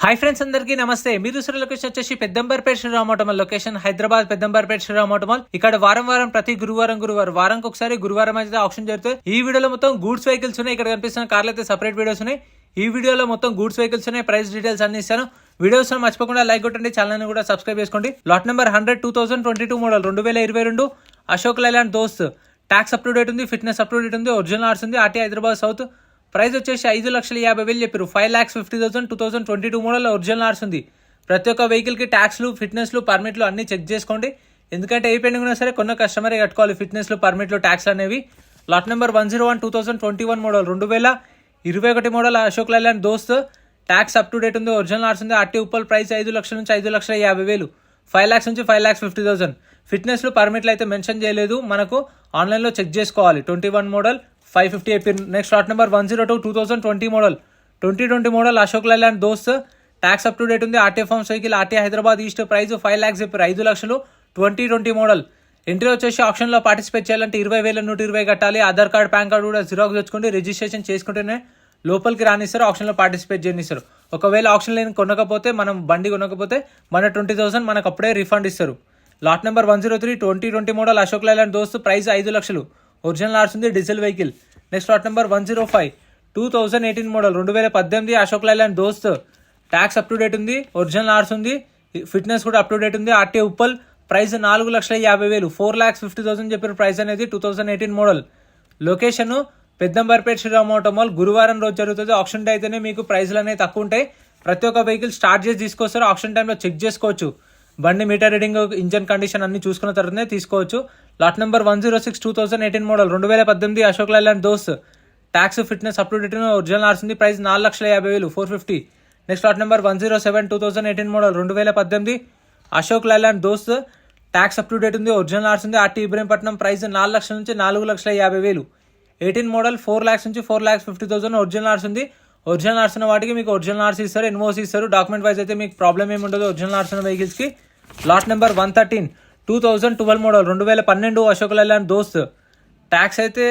Hi friends, అందరికీ నమస్తే. మీరు చూసిన లొకేషన్ వచ్చేసి Peddamberpet Sriram auto mall location Hyderabad Peddamberpet Sriram auto mall. ఇక్కడ వారం ప్రతి గురువారం వారానికి ఒకసారి గురువారం అయితే ఆప్షన్ జరుగుతుంది. ఈ వీడియోలో మొత్తం గూడ్స్ వెహికల్స్ ఉన్నాయి. ఇక్కడ కనిపిస్తున్న కార్లు అయితే సపరేట్ వీడియోస్ ఉన్నాయి. ఈ వీడియోలో మొత్తం గూడ్స్ వెహికల్స్ ఉన్నాయి. ప్రైస్ డీటెయిల్స్ అన్ని ఇస్తాను. వీడియోస్ మర్చిపోకుండా లైక్ కొట్టండి, ఛానల్ కూడా సబ్స్క్రైబ్ చేసుకోండి. Lot number 100 2022 model 2022 Ashok Leyland Dost. Tax up to date ఉంది, ఫిట్నెస్ అప్ టు డేట్ ఉంది, ఒరిజినల్ ఆర్స్ ఉంది. RT Hyderabad south. ప్రైస్ వచ్చేసి 5,50,000 చెప్పారు. 5,50,000 2022 మోడల్ ఒరిజినల్ ఆర్స్ ఉంది. ప్రతి ఒక్క వెహికల్ కి ట్యాక్స్లు, ఫిట్నెస్లు, పర్మిట్లు అన్ని చెక్ చేసుకోండి. ఎందుకంటే ఏ పెండింగ్ ఉన్నా సరే కొన్న కస్టమరే కట్టుకోవాలి ఫిట్నెస్లు, పర్మిట్లు, ట్యాక్స్ అనేవి. Lot number 101 2021 model 2021 model Ashok Leyland Dost. Tax up to date ఉంది, ఒరిజినల్ ఆర్స్ ఉంది. ఆర్టీ ఉప్పల్. ప్రైస్ 5 లక్షల నుంచి 5,50,000, 5 lakhs నుంచి 5,50,000. ఫిట్నెస్లు, పర్మిట్లు అయితే మెన్షన్ చేయలేదు, మనకు ఆన్లైన్లో చెక్ చేసుకోవాలి. 21 మోడల్ 550 చెప్పారు. Next lot number 102 2020 model 2020 model Ashok Leyland Dost. Tax up to date ఉంది. RT forms vehicle, RT Hyderabad east. Price 5 lakhs చెప్పారు. 5 లక్షలు 2020 మోడల్. ఎంట్రీ వచ్చేసి ఆప్షన్లో పార్టిసిపేట్ చేయాలంటే 20,120 కట్టాలి. ఆధార్ కార్డ్, పాన్ కార్డ్ కూడా జిరాక్స్ తెచ్చుకోండి. రిజిస్ట్రేషన్ చేసుకుంటేనే లోపలికి రానిస్తారు, ఆప్షన్లో పార్టిసిపేట్ చేయనిస్తారు. ఒకవేళ ఆప్షన్ లేని కొనకపోతే, మనం బండి కొనకపోతే మన 20,000 మనకు అప్పుడే రిఫండ్ ఇస్తారు. Lot number 103 2020 model Ashok Leyland Dost. Price 5 లక్షలు. ఒరిజినల్ ఆర్స్ ఉంది, diesel vehicle. Next lot number 105 2018 model 2018 Ashok Leyland Dost. Tax up to date ఉంది, ఒరిజినల్ ఆర్స్ ఉంది, ఫిట్నెస్ కూడా అప్ టు డేట్ ఉంది. ఆర్టీ ఉప్పల్. ప్రైస్ 4,50,000, 4,50,000 చెప్పారు. ప్రైస్ అనేది 2018 model. Location Peddamberpet Sriram auto mall. గురువారం రోజు జరుగుతుంది. ఆప్షన్ డే అయితేనే మీకు ప్రైస్లు అనేవి తక్కువ ఉంటాయి. ప్రతి ఒక్క వెహికల్ స్టార్ట్ చేసి తీసుకొస్తారు. ఆప్షన్ టైంలో చెక్ చేసుకోవచ్చు. బండి మీటర్ రీడింగ్, ఇంజన్ కండిషన్ అన్ని చూసుకున్న తర్వాతనే తీసుకోవచ్చు. Lot number 106 2018 model 2018 Ashok Leyland Dost. Tax, fitness up to date, original RC ఉంది. Price 4,50,000, 450. Next lot number 107 2018 model 2018 Ashok Leyland Dost. Tax up to date ఉంది, ఒరిజినల్ ఆర్స్ ఉంది. ఆర్టీ ఇబ్రహీంపట్నం. ప్రైస్ 4 లక్షల నుంచి 4,50,000. 18 మోడల్ 4 lakhs నుంచి 4,50,000 ఒరిజినల్ ఆర్స్ ఉంది. ఒరిజినల్ ఆర్స్ ఉన్న వాటికి మీకు ఒరిజినల్ ఆర్స్ ఇస్తారు, ఎన్ఓసి ఇస్తారు. డాక్యుమెంట్ వైజ్ అయితే మీకు ప్రాబ్లం ఏమి ఉండదు ఒరిజినల్ ఆర్స్ ఉన్న వెహికల్స్కి. Lot number 113 2012 model 2012 Ashok Leyland Dost. Tax అయితే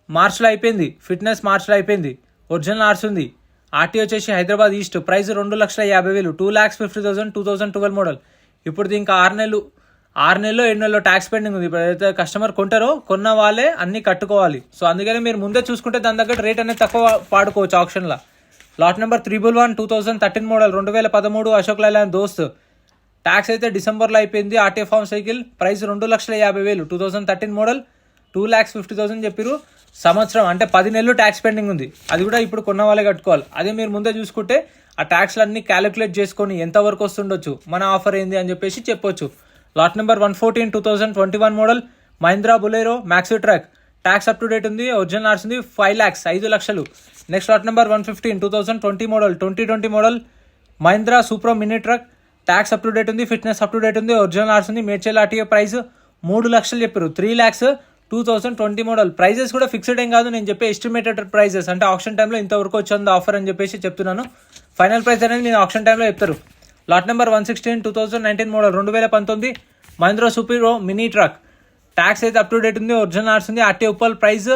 మార్చ్లో అయిపోయింది, ఫిట్నెస్ మార్చ్లో అయిపోయింది, ఒరిజినల్ ఆర్స్ ఉంది. ఆర్టీ వచ్చేసి హైదరాబాద్ ఈస్ట్. Price 2,50,000, 2,50,000 2012 model. ఇప్పుడు ఇంకా 6 నెలలు 7 నెలల్లో ట్యాక్స్ పెండింగ్ ఉంది. ఇప్పుడు ఏదైతే కస్టమర్ కొంటారో కొన్న వాళ్ళే అన్ని కట్టుకోవాలి. సో అందుకని మీరు ముందే చూసుకుంటే దాని దగ్గర రేట్ అనేది తక్కువ పాడుకోవచ్చు ఆప్షన్లో. Lot number 311 2013 model 2013 Ashok Leyland Dost. Tax అయితే డిసెంబర్లో అయిపోయింది. RT form cycle. Price 2,50,000, 2013 model, 2,50,000 చెప్పారు. సంవత్సరం అంటే 10 నెలలు ట్యాక్స్ పెండింగ్ ఉంది. అది కూడా ఇప్పుడు కొన్న వాళ్ళే కట్టుకోవాలి. అదే మీరు ముందే చూసుకుంటే ఆ ట్యాక్స్లు అన్ని క్యాలిక్యులేట్ చేసుకొని ఎంతవరకు వస్తుండొచ్చు, మన ఆఫర్ ఏంది అని చెప్పేసి చెప్పొచ్చు. Lot number 114 2021 model Mahindra Bolero Maxi truck. Tax up to date ఉంది, ఒరిజినల్ ఆర్స్ ఉంది. 5 lakhs, 5 లక్షలు. Next lot number 115 2020 model 2020 model Mahindra Supro mini truck. Tax up to date ఉంది, ఫిట్నెస్ అప్ టు డేట్ ఉంది, ఒరిజినల్ ఆర్స్ ఉంది. Medchal RTA. Price 3 లక్షలు చెప్పారు. 3 lakhs 2020 model. Prices కూడా fixed ఏం కాదు, నేను చెప్పే ఎస్టిమేటెడ్ ప్రైజెస్. అంటే ఆప్షన్ టైంలో ఇంతవరకు వచ్చింది ఆఫర్ అని చెప్పేసి చెప్తున్నాను. ఫైనల్ ప్రైస్ అనేది నేను ఆప్షన్ టైంలో చెప్తారు. Lot number 116 2019 model 2019 Mahindra Supro mini truck. Tax అయితే అప్ టు డేట్ ఉంది, ఒరిజినల్ ఆర్స్ ఉంది. ఆర్టీ ఉప్పల్. ప్రైస్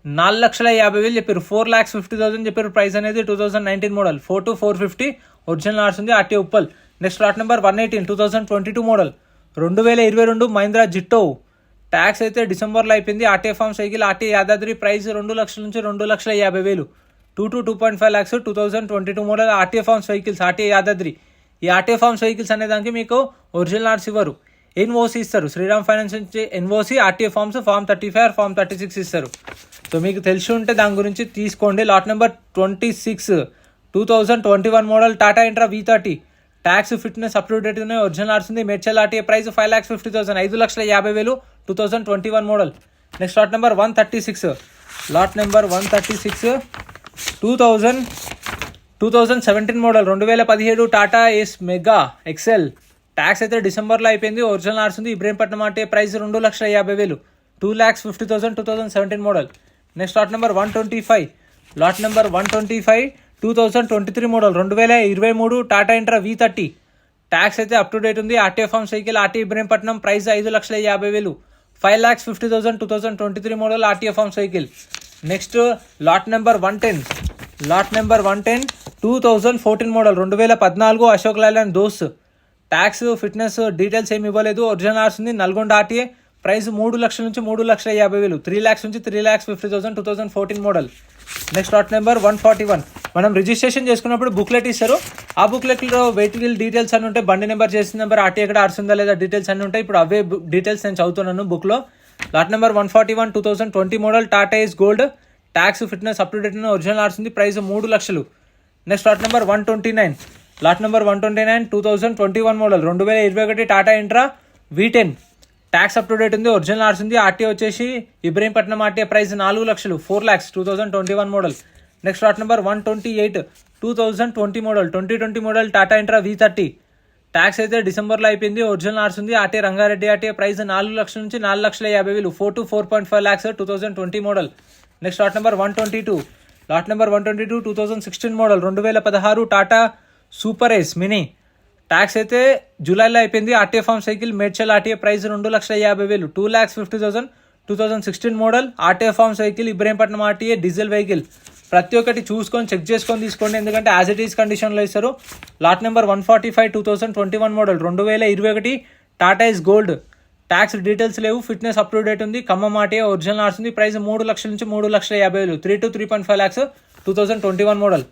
4,50,000 చెప్పారు. 4,50,000 చెప్పారు. ప్రైస్ అనేది 2019 మోడల్. 4 to 450 ఒరిజినల్ ఆర్స్ ఉంది, RT Uppal. Next lot number 118 2022 model 2022 Mahindra Jeeto. Tax అయితే డిసెంబర్లో అయిపోయింది. RT form cycle, RT Yadadri. Price 2 లక్షల నుంచి 2,50,000, 2 to 2.5 lakhs 2022 model. RT forms vehicles, RT Yadadri. ఈ ఆర్టీ ఫార్మ్స్ వెహికల్స్ అనే దానికి మీకు ఒరిజినల్ ఆర్స్ ఇవ్వరు, ఎన్ఓసి ఇస్తారు. శ్రీరామ్ ఫైనాన్స్ నుంచి NOC, RT forms form 35 form 36 ఇస్తారు. సో మీకు తెలిసి ఉంటే దాని గురించి తీసుకోండి. Lot number 26 2021 model Tata Intra V30. Tax, fitness up to date ఉన్నాయి, ఒరిజినల్ ఆర్స్ ఉంది. Medchal RTA. Price 5,50,000, 5,50,000 2021 model. Next lot number 136 lot number 136 2017 model 2017 Tata Ace mega XL. Tax అయితే డిసెంబర్లో అయిపోయింది, ఒరిజినల్ ఆర్స్ ఉంది. Ibrahimpatnam RTA. Price 2,50,000, 2,50,000 2017 model. Next lot number 125 lot number 125 2023 model 2023 Tata Intra V30. Tax అయితే up to date ఉంది. RT form cycle, RT Ibrahimpatnam. Price 5,50,000, 5,50,000 2023 model, RT form cycle. Next lot number 110 2014 model 2014 Ashok Leyland Dost. Tax fitness details ఏమి ఇవ్వలేదు. Original RC ఉంది. Nalgonda RTA. Price 3 లక్షల నుంచి 3,50,000, 3 lakhs నుంచి 3,50,000, 2014 model. Next lot number 141. మనం registration చేసుకున్నప్పుడు బుక్లెట్ ఇస్తారు. ఆ బుక్లెట్లో వెహికల్ డీటెయిల్స్ అని ఉంటాయి. బండి నెంబర్, చేసిన నెంబర్, ఆర్టీఏ ఎక్కడ ఆర్స్ ఉందా లేదా డీటెయిల్స్ అన్ని ఉంటాయి. ఇప్పుడు అవే డీటెయిల్స్ నేను చదువుతున్నాను బుక్లో. Lot number 141 2020 model Tata Ace Gold. Tax fitness up to date original RC ఉంది. ప్రైస్ 3 లక్షలు. Next lot number 129. Lot number 129 2021 model 2021 Tata Intra V10. Tax up to date ఉంది. ఒరిజినల్ ఆర్స్ ఉంది. ఆర్టీఏ వచ్చేసి ఇబ్రహీంపట్నం ఆర్టీఏ. ప్రైస్ 4 లక్షలు, 4 lakhs, 2021 model. Next lot number 128 2020 model 2020 model Tata Intra V30. Tax అయితే డిసెంబర్లో అయిపోయింది. Original RC ఉంది. RTA Rangareddy RTA. ప్రైస్ 4 లక్షల నుంచి 4,50,000, 4 to 4.5 lakhs, 2020 model. Next lot number 122. Lot number 122 2016 model 2016 Tata super Ace mini. Tax అయితే జూలైలో అయిపోయింది. RTA form cycle Medchal RTA. Price 2,50,000, 2,50,000, 2016 model. RTA form cycle Ibrahimpatnam RTA diesel vehicle. ప్రతి ఒక్కటి చూసుకొని చెక్ చేసుకొని తీసుకోండి, ఎందుకంటే యాజ్ ఇట్ ఈస్ కండిషన్లో ఇస్తారు. Lot number 145 2021 model 2021 Tata Ace Gold. Tax details లేవు. ఫిట్నెస్ అప్ టు డేట్ ఉంది. ఖమ్మం ఆర్టీఏ. ఒరిజినల్ ఆర్స్ ఉంది. ప్రైస్ 3 లక్షల నుంచి 3,50,000, 3 to 3.5 lakhs, 2021 model.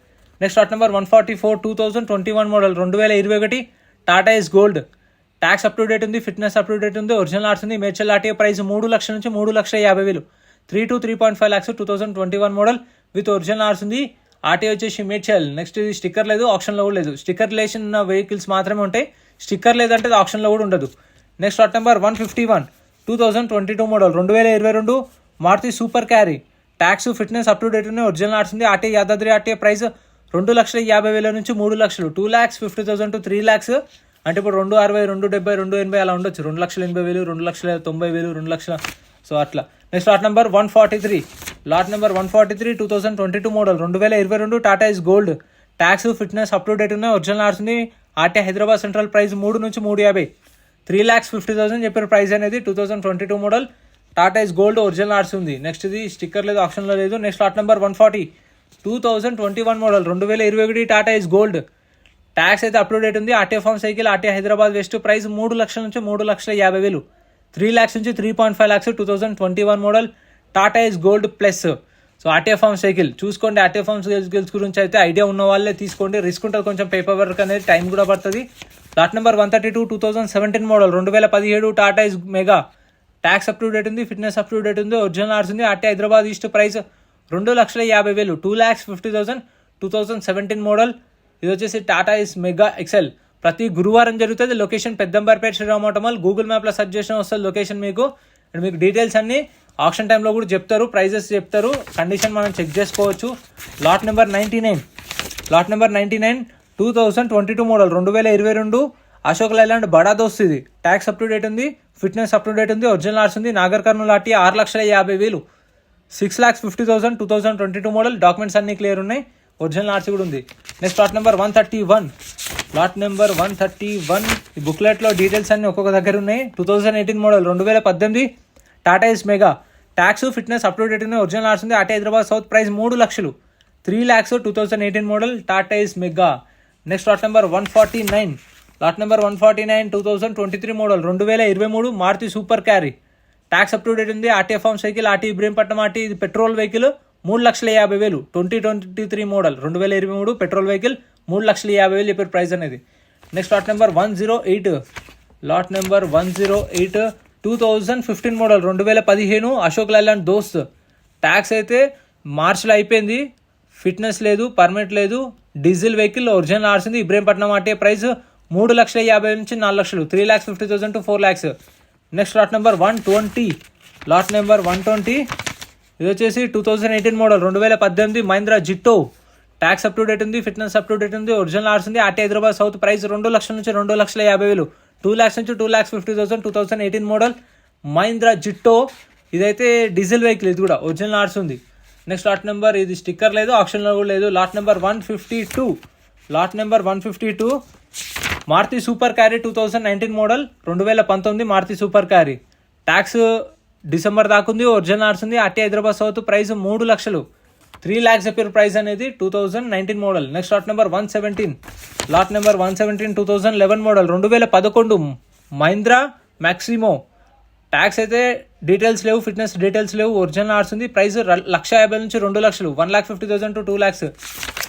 Next lot number 144 2021 model 2021 Tata Ace Gold. Tax up to date ఉంది. Fitness up to date ఉంది. Original RC ఉంది. Medchal RTA. Price 3 లక్షల నుంచి 3,50,000, 3 to 3.5 lakhs, 2021 model with original RC ఉంది. RTA వచ్చేసి మేడ్చల్. నెక్స్ట్ ఇది స్టిక్కర్ లేదు, ఆప్షన్లో కూడా లేదు. స్టిక్కర్ రిలేషన్ వెహికల్స్ మాత్రమే ఉంటాయి. స్టిక్కర్ లేదంటే ఆప్షన్లో కూడా ఉండదు. Next lot number 151 2022 model 2022 Maruti super carry. Tax fitness up to date ఉంది. ఒరిజినల్ ఆర్స్ ఉంది. RTA Yadadri RTA. ప్రైస్ 2,50,000 నుంచి 3 లక్షలు, 2,50,000 to 3 lakhs. అంటే ఇప్పుడు 2,60,000, 2,70,000, 2,80,000 అలా ఉండొచ్చు. 2,80,000, 2,90,000, 2 లక్షల. సో అట్లా. Next lot number 143. Lot number 143 2022 model 2022 Tata Ace Gold. Tax fitness up to date ఉన్నాయి. ఒరిజినల్ ఆర్స్ ఉంది. RTA Hyderabad central. ప్రైస్ 3 నుంచి 3,50,000, 3,50,000 చెప్పారు ప్రైస్ అనేది. 2022 model Tata Ace Gold. Original RC ఉంది. నెక్స్ట్ ఇది స్టిక్కర్ లేదు, ఆప్షన్లో లేదు. Next lot number 140 2021 model 2021 Tata Ace Gold. Tax అయితే అప్ టు డేట్ ఉంది. RTA form cycle. RTA Hyderabad west. Price 3 లక్షల నుంచి 3,50,000, 3 lakhs నుంచి 3.5 lakhs, 2021 model Tata Ace gold plus. So RTA form cycle చూసుకోండి. ఆర్టీఏ ఫామ్ సైకిల్స్ గురించి అయితే ఐడియా ఉన్న వాళ్ళే తీసుకోండి. రిస్క్ ఉంటుంది కొంచెం, పేపర్ వర్క్ అనేది టైం కూడా పడుతుంది. Lot number 132 2017 model 2017 Tata Ace mega. Tax up to date ఉంది. ఫిట్నెస్ అప్ టు డేట్ ఉంది. ఒరిజినల్ ఆర్స్ ఉంది. RTA Hyderabad east. Price 2,50,000, 2,50,000, 2017 model. ఇది వచ్చేసి టాటా ఇస్ మెగా ఎక్సెల్. ప్రతి గురువారం జరుగుతుంది. Location Peddamberpet Sriram auto mall. Google మ్యాప్లో సెర్చ్ చేసిన వస్తుంది లొకేషన్ మీకు. అండ్ మీకు డీటెయిల్స్ అన్ని ఆప్షన్ టైంలో కూడా చెప్తారు, ప్రైజెస్ చెప్తారు, కండిషన్ మనం చెక్ చేసుకోవచ్చు. Lot number 99. Lot number 99 2022 model 2022 Ashok Leyland Bada Dost. ఇది ట్యాక్స్ అప్ టు డేట్ ఉంది. ఫిట్నెస్ అప్ టు డేట్ ఉంది. ఒరిజినల్ ఆర్స్ ఉంది. Nagarkurnool RT. 6,50,000, 6,50,000, 2022 మోడల్. డాక్యుమెంట్స్ అన్ని క్లియర్ ఉన్నాయి. ఒరిజినల్ ఆర్సీ కూడా ఉంది. Next lot number 131. Lot number 131 ఈ బుక్లెట్లో డీటెయిల్స్ అన్ని ఒక్కొక్క దగ్గర ఉన్నాయి. 2018 model 2018 Tata Ace mega. Tax fitness up to date ఉంది. ఒరిజినల్ ఆర్స్ ఉంది. RT Hyderabad south. ప్రైస్ 3 లక్షలు, 3 lakhs, 2018 model Tata Ace Mega. Next lot number 149. Lot number 149 2023 model 2023 Maruti super carry. Tax up to date ఉంది. RTA form cycle. RT Ibrahimpatnam RT. ఇది petrol vehicle. 3,50,000, 2023 model 2023 petrol vehicle. 3,50,000 చెప్పారు price అనేది. Next lot number 108. Lot number 108 2015 model 2015 Ashok Leyland Dost. Tax అయితే మార్చ్లో అయిపోయింది. Fitness లేదు, permit లేదు. Diesel vehicle. Original ఆర్సింది. Ibrahimpatnam RT. Price 3,50,000 నుంచి 4 లక్షలు, 3,50,000 to 4 lakhs. Next lot number 120. Lot number 120 ఇది వచ్చేసి 2018 model 2018 Mahindra Jeeto. Tax up to date ఉంది. ఫిట్నెస్ అప్ టు డేట్ ఉంది. ఒరిజినల్ ఆర్స్ ఉంది. RT Hyderabad south. ప్రైస్ 2 లక్షల నుంచి 2,50,000, 2 lakhs నుంచి 2,50,000, 2018 మోడల్ మహీంద్రా జిట్టో. ఇదైతే డీజిల్ వెహికల్. ఇది కూడా ఒరిజినల్ ఆర్స్ ఉంది. నెక్స్ట్ లాట్ నెంబర్ ఇది స్టిక్కర్ లేదు, ఆప్షన్లో కూడా లేదు. Lot number 152. లాట్ number 152 Maruti super carry 2019 model 2019 Maruti super carry. Tax December దాకా ఉంది. ఒరిజినల్ ఆర్స్ ఉంది. RT Hyderabad south. ప్రైస్ 3 లక్షలు, 3 lakhs చెప్పారు ప్రైస్ అనేది 2019 model. Next lot number 117, lot number 117 2011 model 2011 Mahindra మ్యాక్సిమో. Tax అయితే డీటెయిల్స్ లేవు, ఫిట్నెస్ డీటెయిల్స్ లేవు, ఒరిజినల్ ఆర్స్ ఉంది. ప్రైస్ 1,50,000 నుంచి 2 లక్షలు, 1,50,000 to 2 lakhs.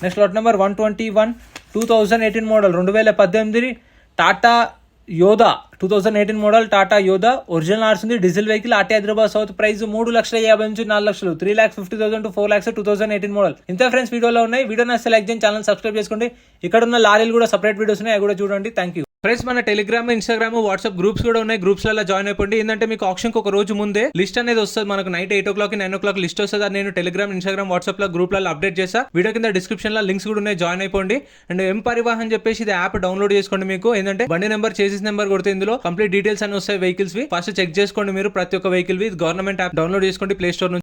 Next lot number 121 2018 model 2018 Tata Yodha 2018 model Tata Yodha. Original RC ఉంది, diesel vehicle, RT Hyderabad south. Price 3,50,000 నుంచి 4 లక్షలు, 3,50,000 to 4 lakhs 2018 మోడల్. ఇంత ఫ్రెండ్స్ వీడియోలో ఉన్నాయి. వీడియో నచ్చితే లైక్ చేయండి, ఛానల్ సబ్స్క్రైబ్ చేసుకోండి. ఇక్కడ ఉన్న లారీలు కూడా సపరేట్ వీడియోస్ ఉన్నాయి, అవి కూడా చూడండి. Thank you friends. మన టెలిగ్రామ్, ఇన్స్టాగ్రామ్, వాట్సాప్ గ్రూప్స్ కూడా ఉన్నాయి. గ్రూప్స్ లలో జాయిన్ అయిపోండి. ఏంటంటే మీకు ఆప్షన్ ఒక రోజు ముందే లిస్ట్ అనేది వస్తుంది. మనకు నైట్ 8 o'clock 9 o'clock లిస్ట్ వస్తుంది. అది నేను టెలిగ్రామ్, ఇన్స్టాగ్రామ్, వాట్సాప్ లో గ్రూప్లలో అప్డేట్ చేస్తా. వీడియో కింద డిస్క్రిప్షన్ లో లింక్స్ కూడా ఉన్నాయి, జాయిన్ అయిపోండి. అండ్ ఎం పరివాహన్ చెప్పేసి ఇది యాప్ డౌన్లోడ్ చేసుకోండి. మీకు ఏంటంటే బండి నెంబర్, చేసిస్ నెంబర్ కొడితే ఇందులో కంప్లీట్ డీటెయిల్స్ అని వస్తాయి వెహికల్స్ వి. ఫస్ట్ చెక్ చేసుకోండి మీరు ప్రతి ఒక్క వెహికల్ వి. గవర్నమెంట్ యాప్ డౌన్లోడ్ చేసుకోండి ప్లే స్టోర్ నుంచి.